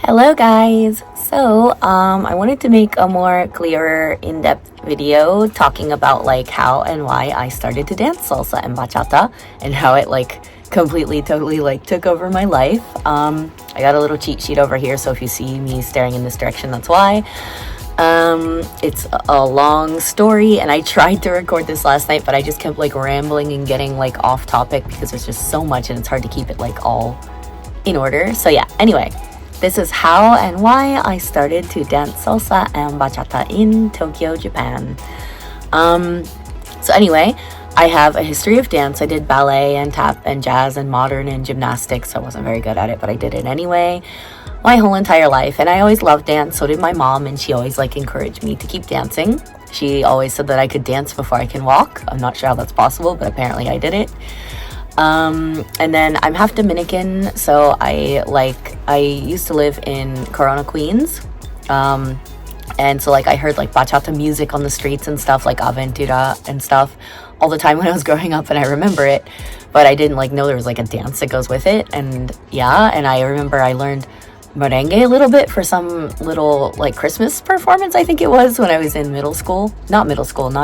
Hello guys! I wanted to make a more clearer, in-depth video talking about like how and why I started to dance salsa and bachata and how it like completely, totally like took over my life. I got a little cheat sheet over here, so if you see me staring in this direction, that's why. It's a long story and I tried to record this last night, but I just kept like rambling and getting like off topic because there's just so much and it's hard to keep it like all in order. So yeah, anyway. This is how and why I started to dance salsa and bachata in Tokyo, Japan. So anyway, I have a history of dance. I did ballet and tap and jazz and modern and gymnastics. So I wasn't very good at it, but I did it anyway my whole entire life. And I always loved dance. So did my mom, and she always like encouraged me to keep dancing. She always said that I could dance before I can walk. I'm not sure how that's possible, but apparently I did it. And then I'm half Dominican, so I used to live in Corona, Queens. And so like I heard like bachata music on the streets and stuff, like Aventura and stuff all the time when I was growing up, and I remember it, but I didn't like know there was like a dance that goes with it. And yeah, and I remember I learned merengue a little bit for some little like Christmas performance, I think it was, when I was in middle school. Not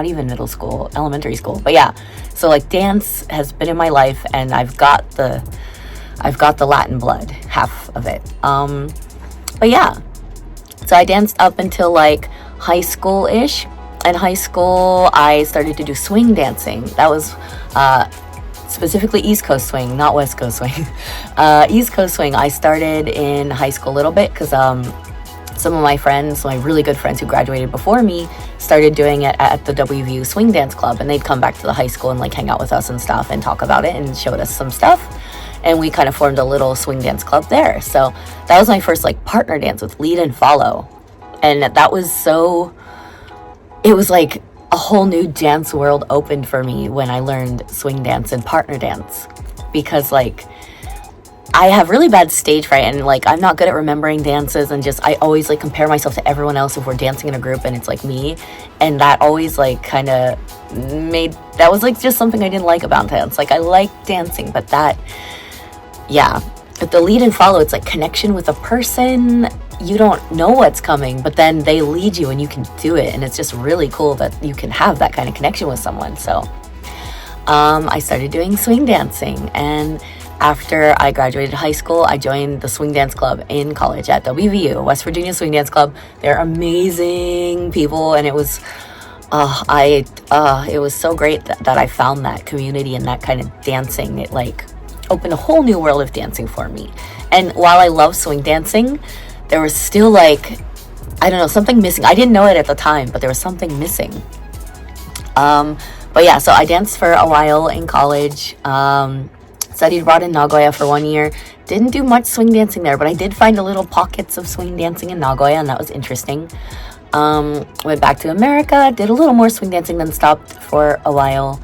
even middle school, elementary school. But yeah, so like dance has been in my life, and I've got the Latin blood, half of it. But yeah, so I danced up until like high school-ish. In high school, I started to do swing dancing. That was specifically East Coast swing, not West Coast swing. East Coast swing, I started in high school a little bit because some of my friends, my really good friends who graduated before me, started doing it at the WVU Swing Dance Club, and they'd come back to the high school and like hang out with us and stuff and talk about it and showed us some stuff. And we kind of formed a little swing dance club there. So that was my first like partner dance with lead and follow. And that was it was like a whole new dance world opened for me when I learned swing dance and partner dance, because like I have really bad stage fright, and like I'm not good at remembering dances, and just I always like compare myself to everyone else if we're dancing in a group and it's like me, and that always like kind of that was like just something I didn't like about dance. Like I like dancing, but but the lead and follow, it's like connection with a person. You don't know what's coming, but then they lead you and you can do it, and it's just really cool that you can have that kind of connection with someone. So I started doing swing dancing, and after I graduated high school, I joined the swing dance club in college at WVU, West Virginia Swing Dance Club. They're amazing people, and it was it was so great that I found that community and that kind of dancing. It like opened a whole new world of dancing for me. And while I love swing dancing, there was still like, I don't know, something missing. I didn't know it at the time, but there was something missing. But yeah, so I danced for a while in college, studied abroad in Nagoya for 1 year. Didn't do much swing dancing there, but I did find a little pockets of swing dancing in Nagoya, and that was interesting. Went back to America, did a little more swing dancing, then stopped for a while,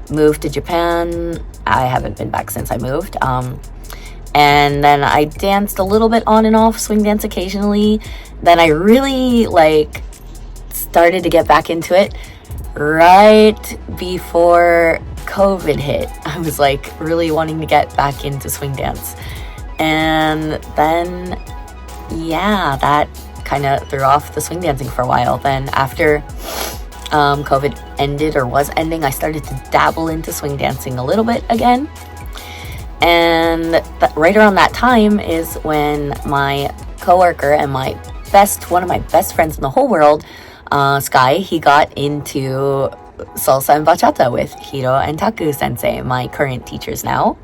moved to Japan. I haven't been back since I moved. And then I danced a little bit on and off, swing dance occasionally. Then I really like started to get back into it right before COVID hit. I was like really wanting to get back into swing dance. And then, yeah, that kind of threw off the swing dancing for a while. Then after COVID ended or was ending, I started to dabble into swing dancing a little bit again. And right around that time is when my coworker and one of my best friends in the whole world, Sky, he got into salsa and bachata with Hiro and Taku sensei, my current teachers now.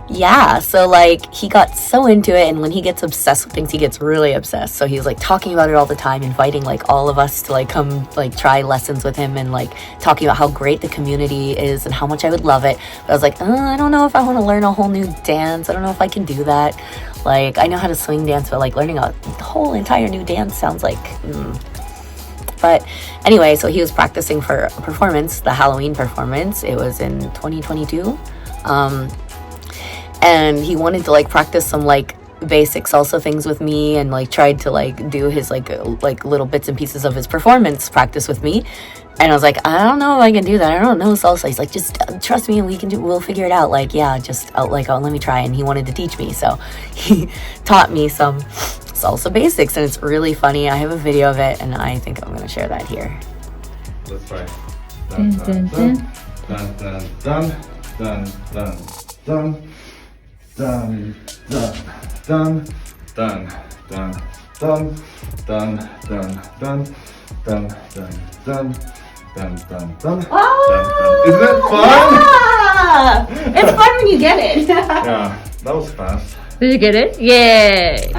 Yeah, so like he got so into it, and when he gets obsessed with things, he gets really obsessed. So he was like talking about it all the time, inviting like all of us to like come like try lessons with him, and like talking about how great the community is and how much I would love it. But I was like, I don't know if I want to learn a whole new dance. I don't know if I can do that. Like I know how to swing dance, but like learning a whole entire new dance sounds like But anyway, so he was practicing for a performance, the Halloween performance. It was in 2022. And he wanted to like practice some like basic salsa things with me, and like tried to like do his like little bits and pieces of his performance practice with me. And I was like, I don't know if I can do that. I don't know salsa. He's like, just trust me and we'll figure it out. Like, yeah, just let me try. And he wanted to teach me. So he taught me some salsa basics, and it's really funny. I have a video of it, and I think I'm going to share that here. Let's try. Dun, dun, dun, dun, dun, dun, dun, dun, dun, dun, dun, dun, dun, dun, dun, dun, dun, dun, dun, dun. Dun, dun, dun, Oh, dun, dun. Isn't it fun? Yeah! It's fun when you get it. Yeah, that was fast. Did you get it? Yay!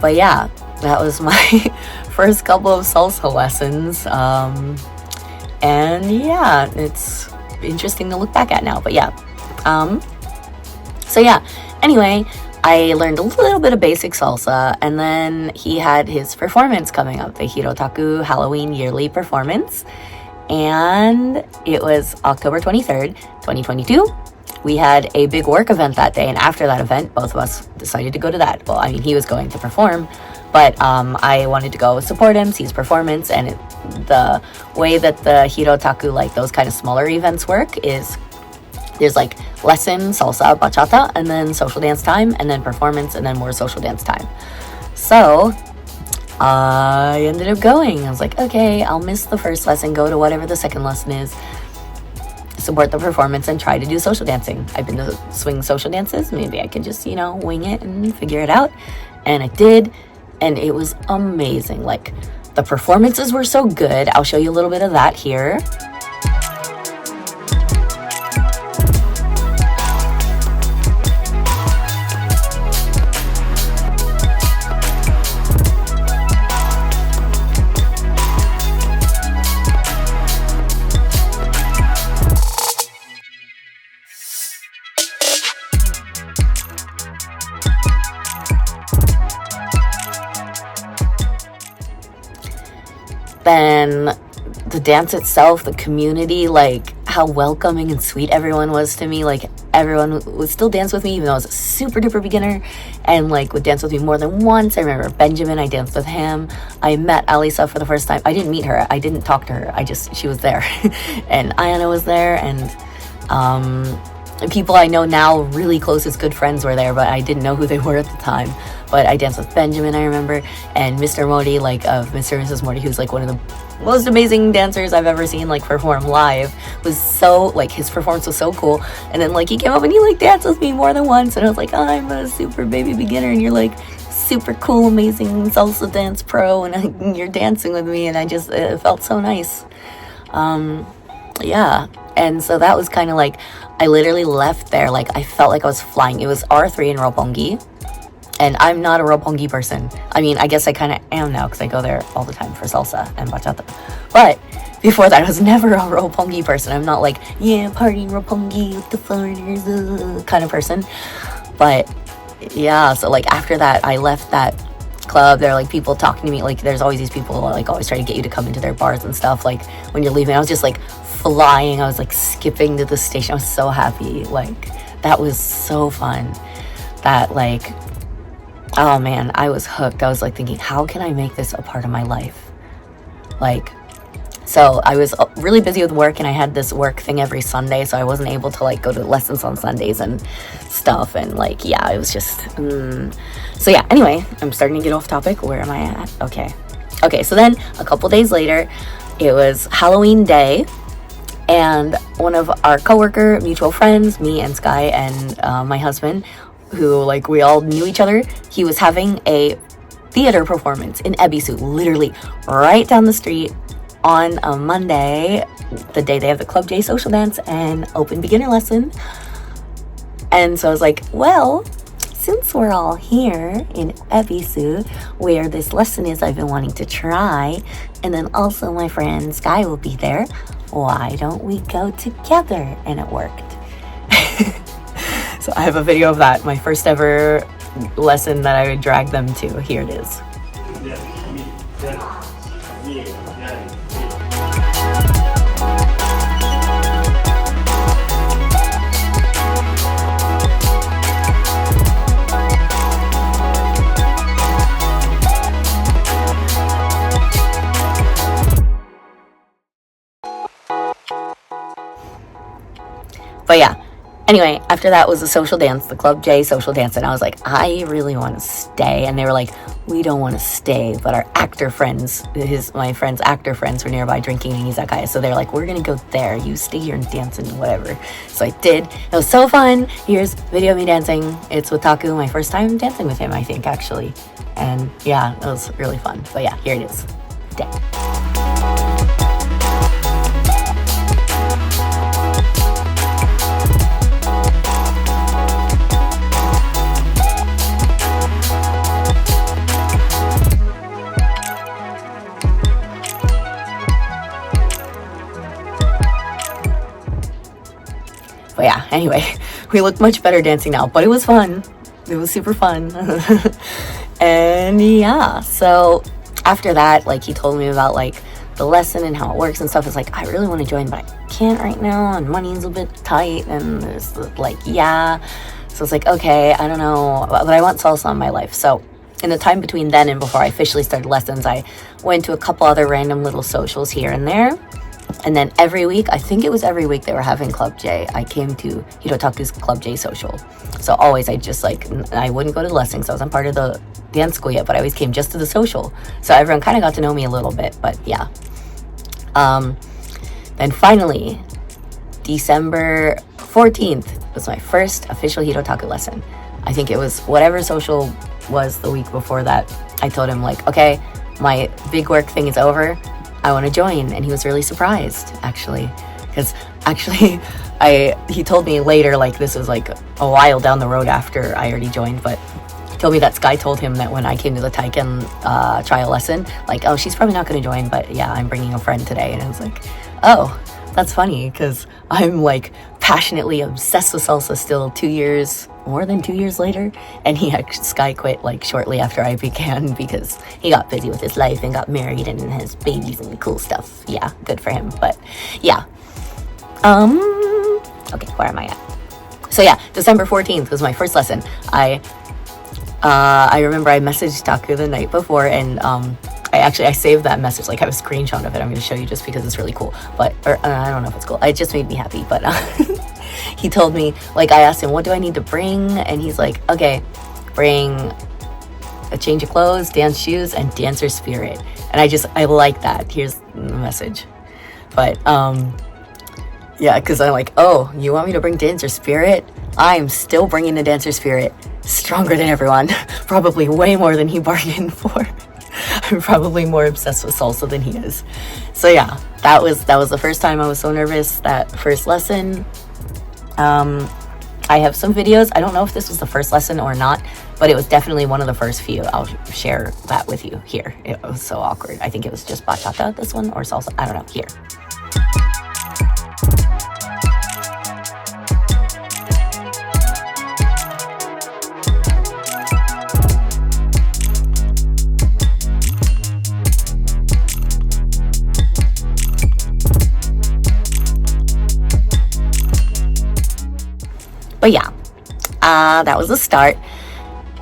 But yeah, that was my first couple of salsa lessons. And yeah, it's interesting to look back at now. But yeah. So yeah, anyway, I learned a little bit of basic salsa, and then he had his performance coming up, the Hirotaku Halloween yearly performance. And it was October 23rd, 2022. We had a big work event that day, and after that event, both of us decided to go to that. Well, I mean, he was going to perform, but I wanted to go support him, see his performance, and the way that the Hirotaku, like those kind of smaller events work is there's like lesson, salsa, bachata, and then social dance time, and then performance, and then more social dance time. So I ended up going. I was like, okay, I'll miss the first lesson, go to whatever the second lesson is, support the performance, and try to do social dancing. I've been to swing social dances. Maybe I can just, wing it and figure it out. And I did, and it was amazing. Like, the performances were so good. I'll show you a little bit of that here. Then the dance itself, the community, like how welcoming and sweet everyone was to me. Like, everyone would still dance with me even though I was a super duper beginner, and like would dance with me more than once. I remember Benjamin, I danced with him. I met Alisa for the first time. I didn't meet her, I didn't talk to her, she was there. And Ayana was there, and people I know now, really close as good friends, were there, but I didn't know who they were at the time. But I danced with Benjamin, I remember, and Mr. Modi, like of Mr. and Mrs. Modi, who's like one of the most amazing dancers I've ever seen, like perform live. Was so, like, his performance was so cool. And then like he came up and he like danced with me more than once, and I was like, I'm a super baby beginner, and you're like super cool, amazing salsa dance pro, and you're dancing with me, and it felt so nice. Yeah. And so that was kind of like, I literally left there, like I felt like I was flying. It was R3 in Roppongi, and I'm not a Roppongi person. I mean, I guess I kind of am now because I go there all the time for salsa and bachata. But before that, I was never a Roppongi person. I'm not like, yeah, partying Roppongi with the foreigners kind of person. But yeah, so like after that, I left that club. There are like people talking to me. Like, there's always these people like always try to get you to come into their bars and stuff. Like when you're leaving, I was just like flying. I was like skipping to the station. I was so happy. Like, that was so fun. That like, oh man, I was hooked. I was like thinking, how can I make this a part of my life? Like, so I was really busy with work, and I had this work thing every Sunday, so I wasn't able to like go to lessons on Sundays and stuff. And like, yeah, it was just so yeah, anyway, I'm starting to get off topic. Where am I at? Okay, so then a couple days later, it was Halloween day, and one of our coworker mutual friends, me and Sky and my husband, who like we all knew each other, he was having a theater performance in Ebisu, literally right down the street, on a Monday, the day they have the Club J social dance and open beginner lesson. And so I was like, well, since we're all here in Ebisu, where this lesson is I've been wanting to try, and then also my friend Sky will be there, why don't we go together? And it worked. So I have a video of that, my first ever lesson that I would drag them to. Here it is. But yeah, anyway, after that was the social dance, the Club J social dance, and I was like, I really want to stay. And they were like, we don't want to stay, but our actor friends, my friend's actor friends were nearby drinking in izakaya, so they're like, we're gonna go there, you stay here and dance and whatever. So I did. It was so fun. Here's video of me dancing. It's with Taku, my first time dancing with him, I think, actually. And yeah, it was really fun. But yeah, here it is. Dance. But yeah, anyway, we look much better dancing now, but it was fun. It was super fun. And yeah, so after that, like, he told me about like the lesson and how it works and stuff. It's like, I really want to join, but I can't right now, and money's a bit tight, and it's like, yeah. So it's like, okay, I don't know, but I want salsa in my life. So in the time between then and before I officially started lessons, I went to a couple other random little socials here and there. And then every week, I think it was every week they were having Club J, I came to Hirotaku's Club J social. So always I just like, I wouldn't go to the lessons, so I wasn't part of the dance school yet, but I always came just to the social. So everyone kind of got to know me a little bit, but yeah. Then finally, December 14th was my first official Hirotaku lesson. I think it was whatever social was the week before that. I told him like, okay, my big work thing is over, I want to join. And he was really surprised, actually, because actually he told me later, like this was like a while down the road after I already joined, but he told me that Sky told him that when I came to the Taiken trial lesson, like, oh, she's probably not going to join, but yeah, I'm bringing a friend today. And I was like, oh, that's funny, because I'm like passionately obsessed with salsa still more than 2 years later. And Sky quit like shortly after I began because he got busy with his life and got married and has babies and cool stuff. Yeah, good for him. But yeah. Okay, where am I at? So yeah, December 14th was my first lesson. I remember I messaged Taku the night before, and I saved that message. Like, I have a screenshot of it. I'm going to show you just because it's really cool. But I don't know if it's cool. It just made me happy. But he told me, like, I asked him, what do I need to bring? And he's like, okay, bring a change of clothes, dance shoes, and dancer spirit. And I like that. Here's the message. But yeah, because I'm like, oh, you want me to bring dancer spirit? I'm still bringing the dancer spirit. Stronger than everyone. Probably way more than he bargained for. I'm probably more obsessed with salsa than he is. So yeah, that was the first time I was so nervous, that first lesson. I have some videos. I don't know if this was the first lesson or not, but it was definitely one of the first few. I'll share that with you here. It was so awkward. I think it was just bachata, this one, or salsa. I don't know. Here. But yeah, that was the start.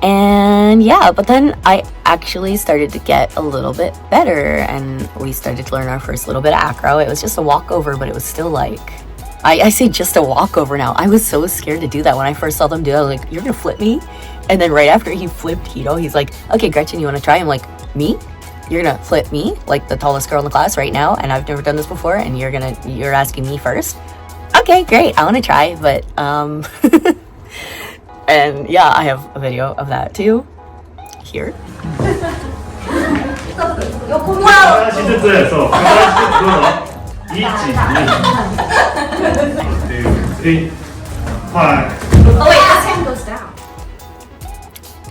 And yeah, but then I actually started to get a little bit better, and we started to learn our first little bit of acro. It was just a walkover, but it was still like, I say just a walkover now. I was so scared to do that when I first saw them do it. I was like, you're gonna flip me? And then right after he flipped Hito, he's like, okay, Gretchen, you want to try? I'm like, me? You're gonna flip me, like the tallest girl in the class right now, and I've never done this before, and you're asking me first? Okay, great, I want to try. But and yeah, I have a video of that too here. 片足ずつ、そう、片足ずつどうぞ。1、2、3、5。 Oh wait, this hand goes down.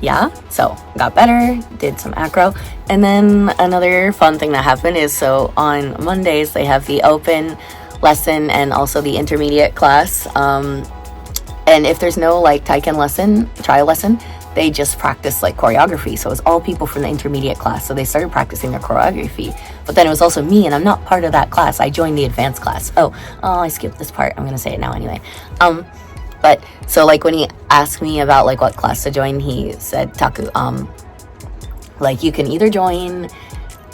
Yeah, so got better, did some acro. And then another fun thing that happened is, so on Mondays they have the open lesson and also the intermediate class. And if there's no like Taiken lesson, trial lesson, they just practiced like choreography. So it was all people from the intermediate class. So they started practicing their choreography. But then it was also me, and I'm not part of that class. I joined the advanced class. Oh, I skipped this part. I'm gonna say it now anyway. But so like when he asked me about like what class to join, he said, Taku, like you can either join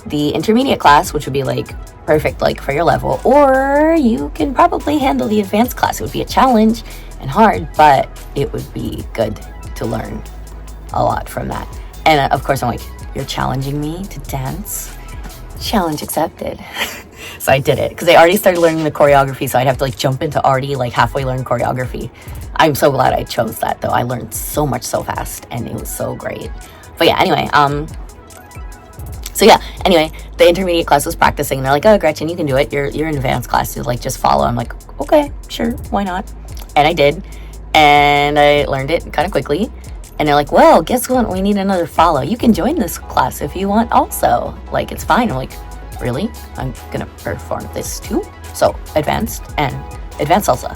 the intermediate class, which would be like perfect like for your level, or you can probably handle the advanced class. It would be a challenge and hard, but it would be good to learn a lot from that. And of course I'm like, you're challenging me to dance? Challenge accepted. So I did it because I already started learning the choreography, so I'd have to like jump into already like halfway learned choreography. I'm so glad I chose that though. I learned so much so fast and it was so great. But yeah, anyway, the intermediate class was practicing, and they're like, oh, Gretchen, you can do it. You're in advanced class, so like just follow. I'm like, okay, sure, why not? And I did, and I learned it kind of quickly. And they're like, well, guess what? We need another follow. You can join this class if you want also. Like, it's fine. I'm like, really? I'm gonna perform this too? So, advanced salsa,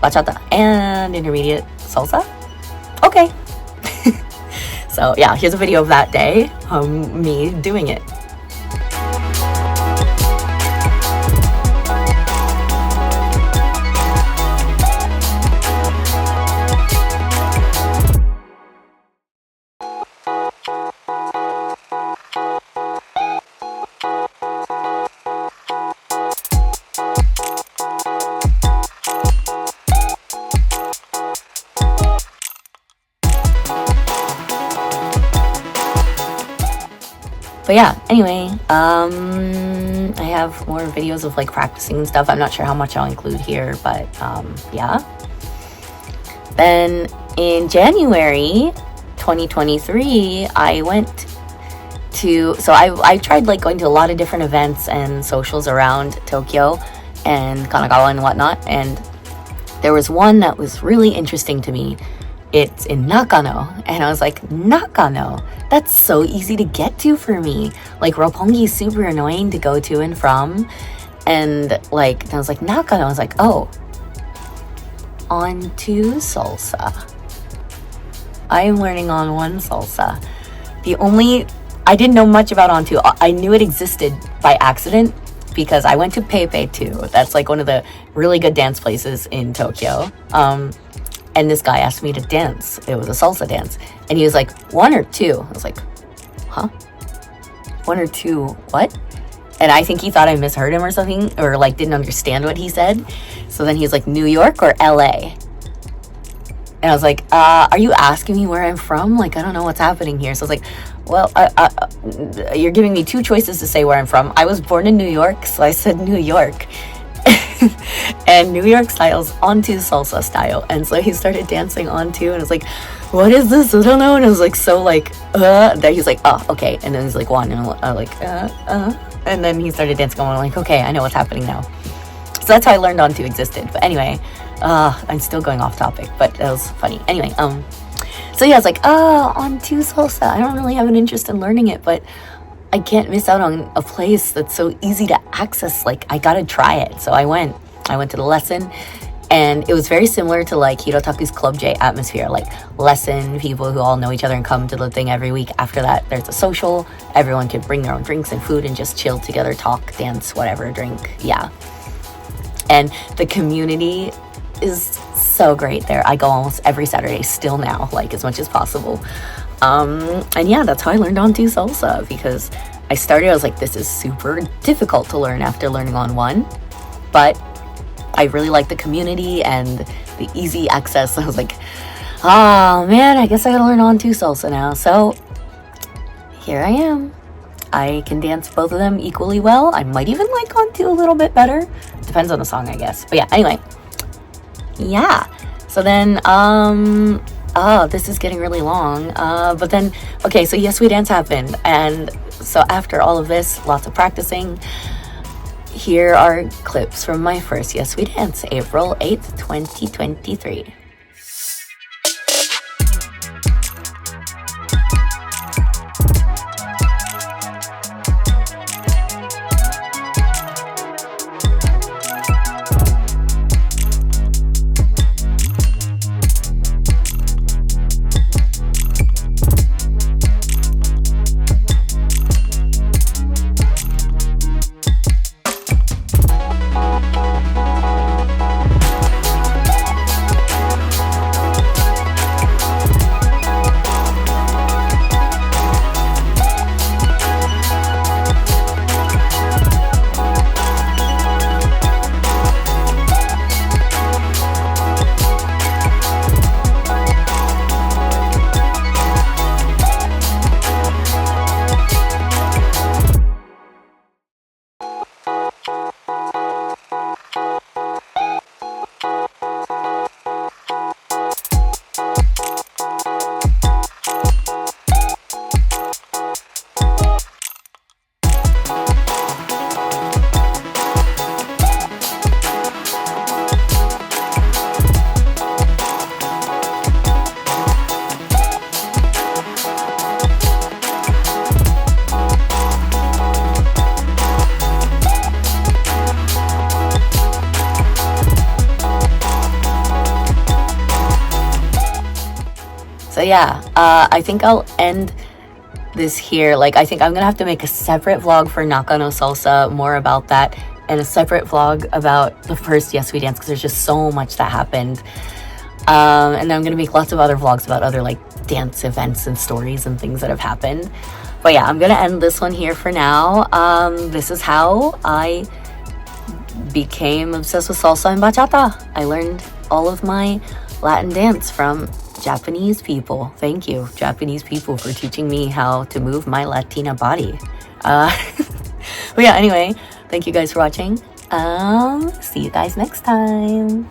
bachata, and intermediate salsa? Okay. So, yeah, here's a video of that day, me doing it. But yeah, anyway, I have more videos of like practicing and stuff. I'm not sure how much I'll include here, but yeah. Then in January 2023, I went to, so I tried like going to a lot of different events and socials around Tokyo and Kanagawa and whatnot. And there was one that was really interesting to me. It's in Nakano, and I was like, Nakano? That's so easy to get to for me. Like, Roppongi is super annoying to go to and from, and like, I was like, Nakano? I was like, oh, on two salsa. I am learning on one salsa. I didn't know much about on two. I knew it existed by accident because I went to Pepe too. That's like one of the really good dance places in Tokyo. And this guy asked me to dance. It was a salsa dance. And he was like, one or two? I was like, huh? One or two what? And I think he thought I misheard him or something, or like didn't understand what he said. So then he was like, New York or LA? And I was like, are you asking me where I'm from? Like, I don't know what's happening here. So I was like, well, you're giving me two choices to say where I'm from. I was born in New York, so I said New York. And New York style's onto salsa style, and so he started dancing onto, and I was like, what is this? I don't know. And I was like, so like that he's like, oh, okay. And then he's like, one, and I'm like, and then he started dancing on. I'm like, okay, I know what's happening now. So that's how I learned onto existed. But anyway, I'm still going off topic, but that was funny. Anyway, so yeah, I was like, onto salsa. I don't really have an interest in learning it, but I can't miss out on a place that's so easy to access. Like, I gotta try it. So I went to the lesson, and it was very similar to like Hirotaku's Club J atmosphere, like lesson, people who all know each other and come to the thing every week. After that, there's a social. Everyone could bring their own drinks and food and just chill together, talk, dance, whatever, drink. Yeah. And the community is so great there. I go almost every Saturday still now, like as much as possible. And yeah, that's how I learned onto salsa, because I was like, this is super difficult to learn after learning on one, but I really like the community and the easy access. I was like, oh man, I guess I gotta learn onto salsa now. So here I am. I can dance both of them equally well. I might even like onto a little bit better. Depends on the song, I guess. But yeah, anyway. Yeah. So then, this is getting really long. But then, okay, so Yes We Dance happened. And so after all of this, lots of practicing, here are clips from my first Yes We Dance, April 8th, 2023. So yeah, I think I'll end this here. Like, I think I'm gonna have to make a separate vlog for Nakano Salsa, more about that, and a separate vlog about the first Yes We Dance, because there's just so much that happened. And then I'm gonna make lots of other vlogs about other like dance events and stories and things that have happened. But yeah, I'm gonna end this one here for now. This is how I became obsessed with salsa and bachata. I learned all of my Latin dance from Japanese people. Thank you, Japanese people, for teaching me how to move my Latina body. But yeah, anyway, thank you guys for watching. See you guys next time.